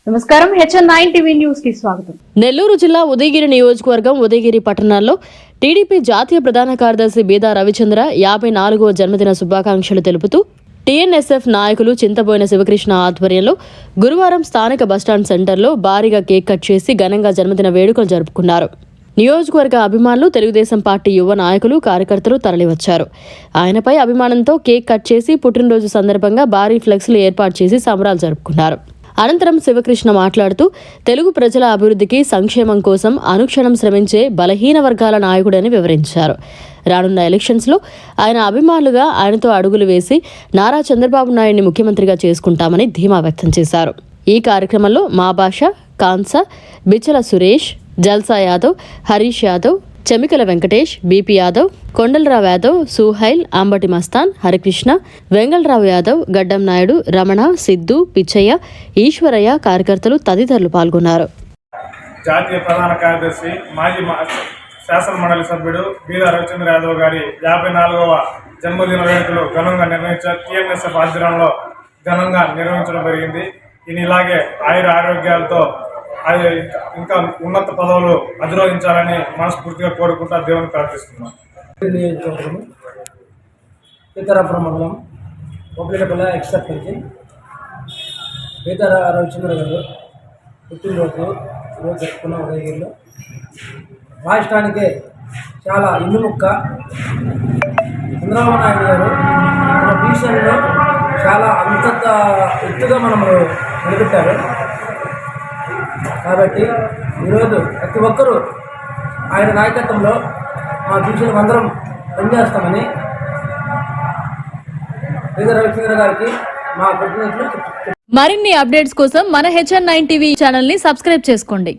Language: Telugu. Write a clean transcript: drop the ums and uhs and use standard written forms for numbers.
నమస్కారం HN9 టీవీ న్యూస్ కి స్వాగతం. నెల్లూరు జిల్లా ఉదయగిరి నియోజకవర్గం ఉదయగిరి పట్టణంలో టీడీపీ జాతీయ ప్రధాన కార్యదర్శి బీదా రవిచంద్ర 54వ జన్మదిన శుభాకాంక్షలు తెలుపుతూ టీఎన్ఎస్ఎఫ్ నాయకులు చింతబోయిన శివకృష్ణ ఆధ్వర్యంలో గురువారం స్థానిక బస్టాండ్ సెంటర్లో భారీగా కేక్ కట్ చేసి ఘనంగా జన్మదిన వేడుకలు జరుపుకున్నారు. నియోజకవర్గ అభిమానులు, తెలుగుదేశం పార్టీ యువ నాయకులు, కార్యకర్తలు తరలివచ్చారు. ఆయనపై అభిమానంతో కేక్ కట్ చేసి పుట్టినరోజు సందర్భంగా భారీ ఫ్లెక్స్లు ఏర్పాటు చేసి సంబరాలు జరుపుకున్నారు. అనంతరం శివకృష్ణ మాట్లాడుతూ తెలుగు ప్రజల అభివృద్ధికి, సంక్షేమం కోసం అనుక్షణం శ్రమించే బలహీన వర్గాల నాయకుడని వివరించారు. రానున్న ఎలక్షన్స్లో ఆయన అభిమానులుగా ఆయనతో అడుగులు వేసి నారా చంద్రబాబు నాయుడిని ముఖ్యమంత్రిగా చేసుకుంటామని ధీమా వ్యక్తం చేశారు. ఈ కార్యక్రమంలో మా భాష, కాన్స, బిచ్చల సురేష్, జల్సా యాదవ్, హరీష్ యాదవ్, చెమికల వెంకటేష్, బీపీ యాదవ్, కొండలరావు యాదవ్, సుహైల్, అంబటి మస్తాన్, హరికృష్ణ, వెంగళరావు యాదవ్, గడ్డం నాయుడు, రమణ, సిద్ధు, పిచ్చయ్య, ఈశ్వరయ్య, కార్యకర్తలు తదితరులు పాల్గొన్నారు. జాతీయ ప్రధాన కార్యదర్శి, మాజీ శాసన మండలి సభ్యుడు బీదా రవిచంద్ర యాదవ్ గారి 54వ జన్మదిన వేడుకలు ఘనంగా టీఎన్ఎస్ఎఫ్ ఆధ్వర్యంలో ఘనంగా నిర్వహించడం జరిగింది. ఈయన ఇలాగే ఆరోగ్యాలతో ఇంకా ఉన్నత పదవులు అధిరోహించాలని మనస్ఫూర్తిగా కోరుకుంటా దేవుని ప్రార్థిస్తున్నాం. సీతారాపురం మండలం ఒప్పలిపల్లి ఎక్సర్పంచి బీదా రవిచంద్ర గారు పుట్టినరోజు రోజు జరుపుకున్న ఉదయగిరిలో రాష్ట్రానికే చాలా ఇన్నుముక్క. చంద్రబాబు నాయుడు గారు మన భీషణలో చాలా అంతంత ఎత్తుగా మనము నిలబెట్టారు. కాబట్టి ఈరోజు ప్రతి ఒక్కరూ ఆయన నాయకత్వంలో మా భీషణం అందరం పనిచేస్తామని బీదా రవిచంద్ర గారికి మా కృతజ్ఞతలు. మరిన్ని అప్డేట్స్ కోసం మన HN9 టీవీ ఛానల్ ని సబ్స్క్రైబ్ చేసుకోండి.